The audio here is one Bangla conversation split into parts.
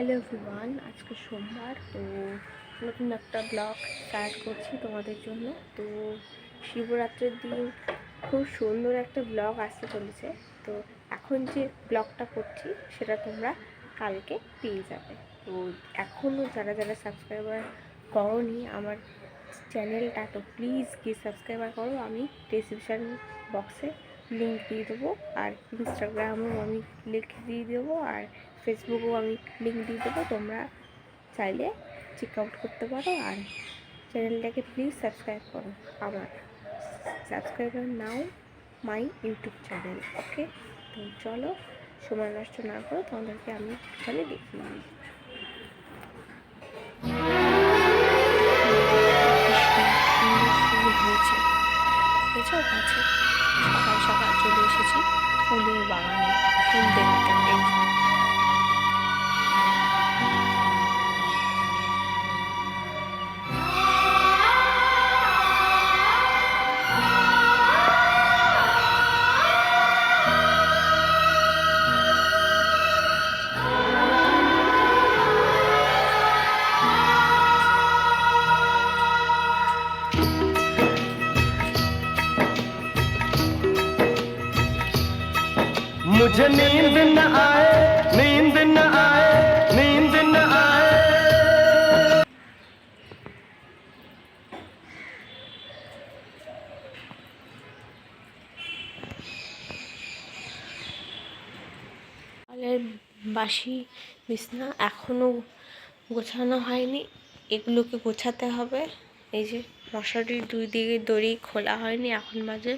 হ্যালো এভরিওয়ান, আজকে সোমবার। তো নতুন একটা ব্লগ স্টার্ট করছি তোমাদের জন্য। তো শিবরাত্রির দিন খুব সুন্দর একটা ব্লগ আসতে চলেছে। তো এখন যে ব্লগটা করছি সেটা তোমরা কালকে পেয়ে যাবে। তো এখনও যারা যারা সাবস্ক্রাইবার করোনি আমার চ্যানেলটা, তো প্লিজ গিয়ে সাবস্ক্রাইবার করো। আমি ডিসক্রিপশান বক্সে লিঙ্ক দিয়ে দেবো, আর ইনস্টাগ্রামেও আমি লিঙ্ক দিয়ে দেবো, আর ফেসবুকেও আমি লিঙ্ক দিয়ে দেবো। তোমরা চাইলে চেক আউট করতে পারো, আর চ্যানেলটাকে প্লিজ সাবস্ক্রাইব করো। আমার subscriber now my YouTube channel. Okay, তো চলো সময় নষ্ট না করো, তোমাদেরকে আমি এখানে দেখিয়ে দিই। কাছে সকাল সকাল চলে এসেছি ফুলের বাগানে, ফুল দেখতে। मुझे नींद न आए, नींद न आए, नींद न आए। সকালের বাসি বিছনা এখনও গোছানো হয়নি, এগুলোকে গোছাতে হবে। এই যে মশারির দুই দিকে দড়ি খোলা হয়নি, এখন বাজে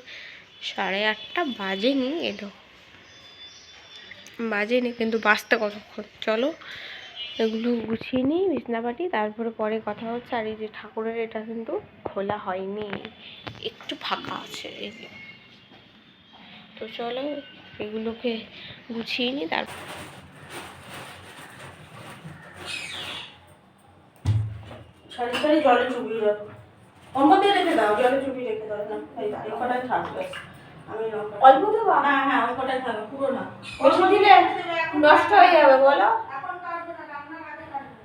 8:30। বাজেনি কিন্তু বাজতে কতক্ষণ। চলো এগুলো গুছিয়ে নিই বিছনাপাটি, তারপরে পরে কথা হচ্ছে। আর এই যে ঠাকুরের এটা কিন্তু খোলা হয়নি, একটু ফাঁকা আছে এই যে। তো চলো এগুলোকে গুছিয়ে নিই। তারপর সারি সারি জলে চুবিয়ে রাখো, অম্বর দিয়ে রেখে দাও, জলে চুবিয়ে রেখে দাও। না এই কটাই থাকবে, আমি অল্প দেবো। হ্যাঁ হ্যাঁ ওই কটাই থাকবে, পুরো না। বেশি দিলে নষ্ট হয়ে যাবে বলো। এখন কাটবে না, রান্না আগে কাটবে।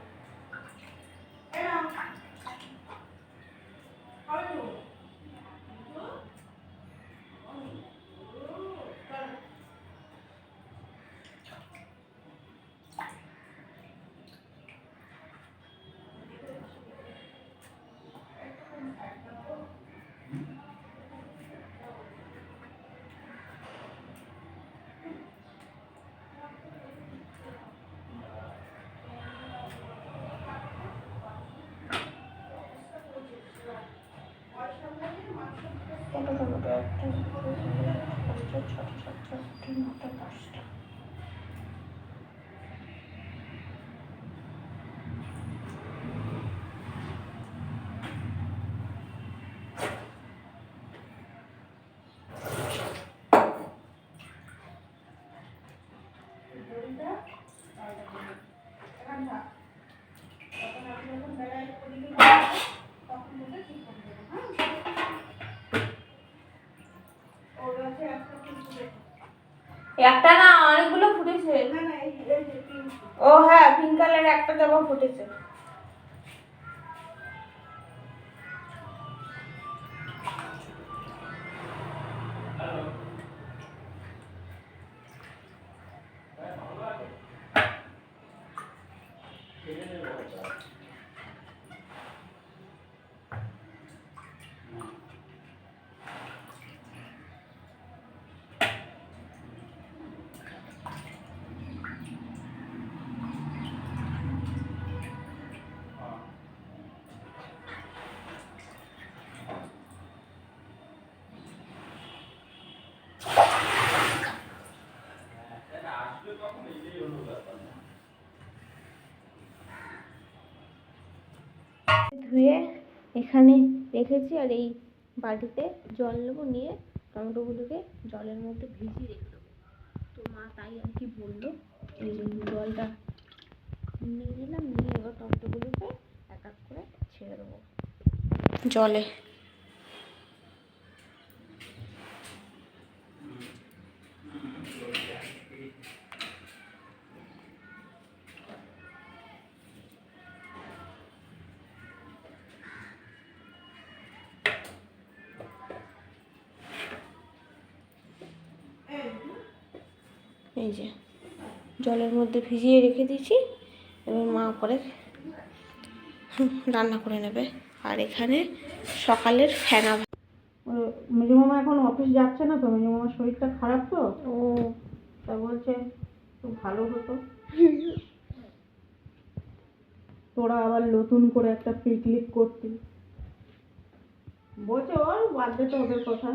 এই নাও কবে দেবো? একটা না, অনেকগুলো ফুটেছে। ও হ্যাঁ, পিঙ্ক কালারের একটা জবা ফুটেছে। ধুয়ে এখানে রেখেছি, আর এই বাটিতে জল নেবো, নিয়ে টমেটোগুলোকে জলের মধ্যে ভিজিয়ে রেখে দেবো। তো মা তাই আর কি বললো। এই যে জলটা নিয়ে নিলাম, নিয়ে এবার টমেটোগুলোকে এক এক করে ছেড়ে দেবো জলে। এই যে জলের মধ্যে ভিজিয়ে রেখে দিয়েছি, এবার মা পরে রান্না করে নেবে। আর এখানে সকালের ফেনা। মেজো মামা এখন অফিস যাচ্ছে না তো, মেজো মামার শরীরটা খারাপ তো, ও তা বলছে একটু ভালো হতো তোরা আবার নতুন করে একটা পিকনিক করতি। বলছে ওর বাদ দে তো ওদের কথা,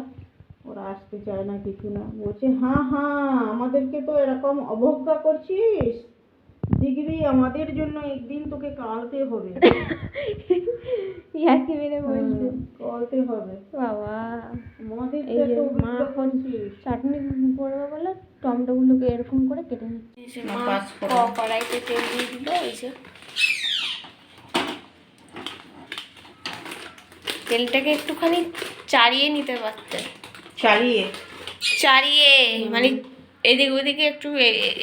ওরা আসতে চায় না কিছু না। বলছে হ্যাঁ হ্যাঁ আমাদেরকে তো এরকম অবজ্ঞা করছিস, ডিগ্রি আমাদের জন্য একদিন তোকে কালতে হবে। ইয়ার্কি মেরে বলছে কালতে হবে বাবা। আমাদের এই যে তো মা অবজ্ঞা এখন করছিস। চাটনি করবে বলে টমেটোগুলোকে এরকম করে কেটে নিচ্ছে। মা কড়াইতে তেল দিয়ে দিল। এই যে তেলটাকে একটুখানি চাড়িয়ে নিতে পারতে, চালিয়ে চাড়িয়ে মানে এদিক ওদিকে একটু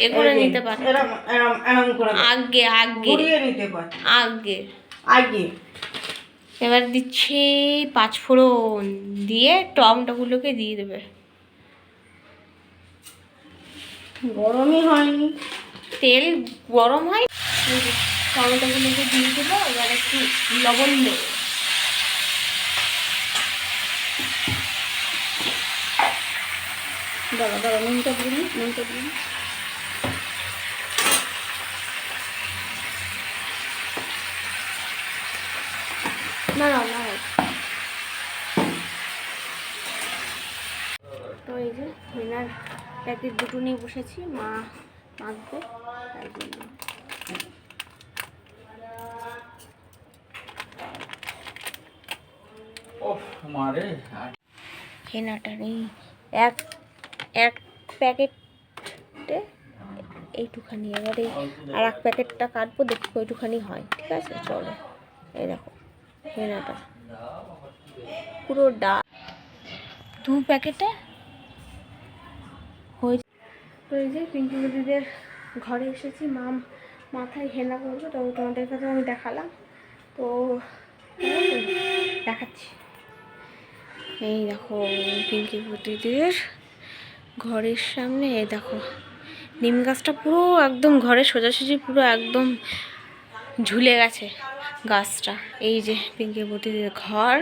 এ করে নিতে পারতে, এরম এরম এরম করে আগে আগে ঘুরিয়ে নিতে পার আগে আগে। এবার দিচ্ছি পাঁচফোড়ন, দিয়ে টমেটোগুলোকে দিয়ে দেবে। গরমই হয়নি, তেল গরম হয়, টমেটোগুলোকে দিয়ে দেবো। এবার একটু লবণ দেবো। দাঁড়া দাঁড়া নুনটা দিন, নুনটা দিন। না না না, তো এই যে হেনার প্যাকেট দুটো নিয়ে বসেছি, মা মাখবে তাই জন্য। হেনাটা নেই, এক এক প্যাকেটে এইটুখানি, এবারে আর এক প্যাকেটটা কাটবো, দেখি ওইটুখানি হয়। ঠিক আছে চলো, এই দেখো হেনাটা পুরো দু প্যাকেটে হয়ে। তো এই যে পিঙ্কি দিদিদের ঘরে এসেছি, মা মাথায় হেনা করবে, তো তোমাদের কাছে আমি দেখালাম, তো দেখাচ্ছি। এই দেখো পিঙ্কি দিদিদের ঘরের সামনে, এই দেখো নিম গাছটা পুরো একদম ঘরের সোজাসুজি পুরো একদম ঝুলে গেছে গাছটা। এই যে পিঙ্কি দিদিদের ঘর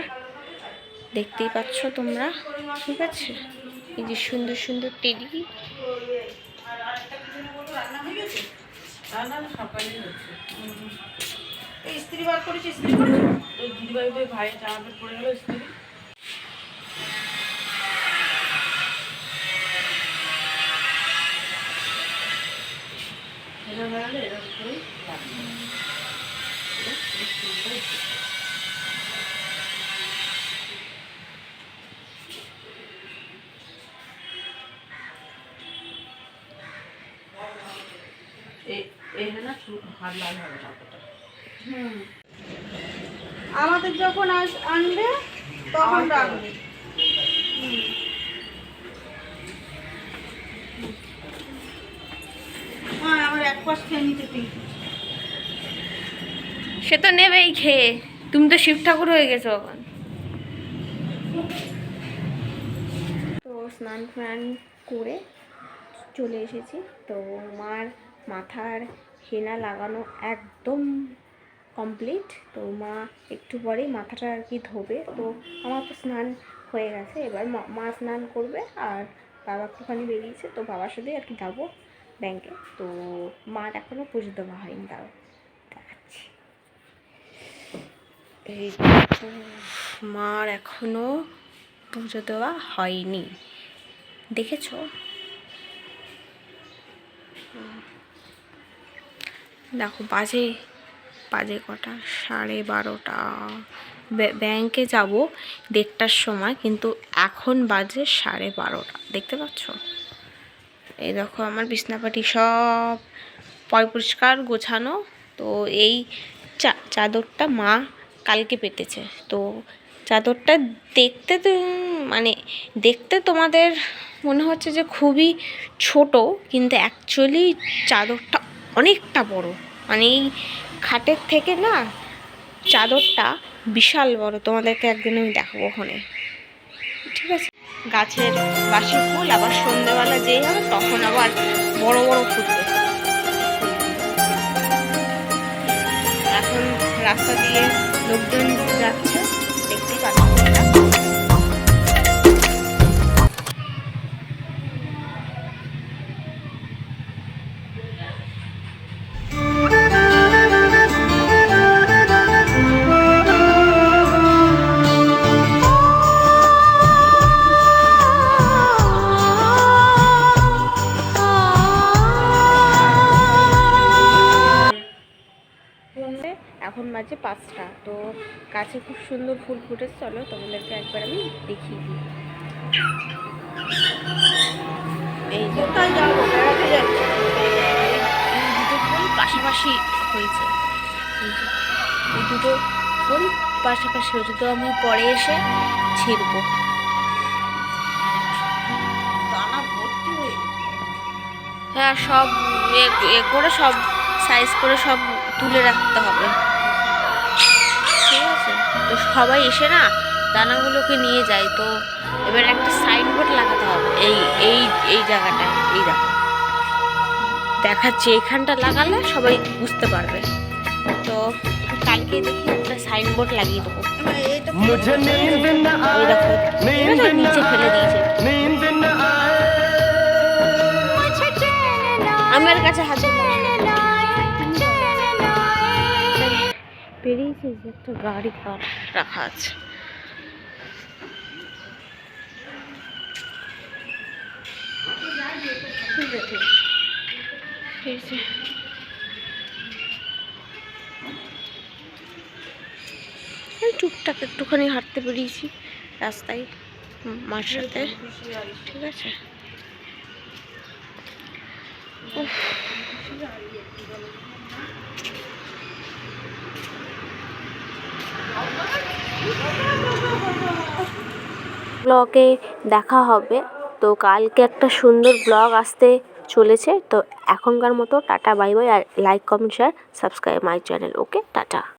দেখতেই পাচ্ছ তোমরা, ঠিক আছে। এই যে সুন্দর সুন্দর টেডি। ইস্ত্রি বার করেছি, ইস্ত্রি করেছি। ওই দিদিভাই ভাই জামা প্যান্ট পরে গেল ইস্ত্রি। আমাদের যখন আনবে তখন রাখবে। হ্যাঁ আমার এক পাশ খেয়ে নিতে পেয়ে। সে তো নেবেই খেয়ে, তুমি তো শিব ঠাকুর হয়ে গেছো এখন। তো স্নান ফান করে চলে এসেছি। তো মার মাথার হেনা লাগানো একদম কমপ্লিট। তো মা একটু পরেই মাথাটা আর কি ধোবে। তো আমার তো স্নান হয়ে গেছে, এবার মা স্নান করবে আর বাবা একটুখানি বেরিয়েছে, তো বাবার সাথে আর কি যাবো ব্যাংকে। তো মার এখনও পুজো দেওয়া হয়নি, তাও দেখাচ্ছি। এই মার এখনও পুজো দেওয়া হয়নি, দেখেছো? দেখো বাজে কটা, 12:30। ব্যাংকে যাব 1:30টার সময়, কিন্তু এখন বাজে 12:30। দেখতে পাচ্ছ? এই দেখো আমার বিছনাপাটি সব পরিষ্কার গোছানো। তো এই চাদরটা মা কালকে পেতেছে। তো চাদরটা দেখতে তো মানে দেখতে তোমাদের মনে হচ্ছে যে খুবই ছোট, কিন্তু অ্যাকচুয়ালি চাদরটা অনেকটা বড়। মানে এই খাটের থেকে না চাদরটা বিশাল বড়, তোমাদেরকে একদিন আমি দেখাবো ওখানে, ঠিক আছে। গাছের বাসি ফুল আবার সন্ধ্যেবেলা যেই হবে তখন আবার বড় বড় ফুটবে। এখন রাস্তা দিয়ে লোকজন যাচ্ছে, দেখতেই পাচ্ছি। এখন বাজে 5টা, তো গাছে খুব সুন্দর ফুল ফুটেছে। চলো তোমাদেরকে একবার আমি দেখিয়ে দিই। এই যে কোথায় যাবো, বেড়াতে যাচ্ছি। এই দুটো ফুল পাশাপাশি হয়েছে, এই দুটো ফুল পাশাপাশি হয়েছে, তো আমি পরে এসে ছিঁড়বো। দানা ভর্তি হয়ে গেছে। হ্যাঁ, সব এ করে সব সাইজ করে সব তুলে রাখতে হবে, ঠিক আছে? তো সবাই এসে না দানাগুলোকে নিয়ে যায়, তো এবার একটা সাইনবোর্ড লাগাতে হবে এই এই এই জায়গাটায়। এই দেখো দেখাচ্ছে, এখানটা লাগালে সবাই বুঝতে পারবে। তো কালকে দেখি একটা সাইনবোর্ড লাগিয়ে দেবো। मुझे नींद न ওই आए, দেখো नींद न নিচে ফেলে দিয়েছে। आए, नींद न आए। আমার কাছে হাতে বেরিয়েছে যে একটা গাড়ি পার রাখা আছে। ঠিক আছে, এই টুকটাক একটুখানি হাঁটতে বেরিয়েছি রাস্তায় মার সাথে, ঠিক আছে? ব্লগে দেখা হবে। তো কালকে একটা সুন্দর ব্লগ আসতে চলেছে। তো এখনকার মতো টাটা, বাই বাই, আর like, comment, share, subscribe my channel. Okay, tata.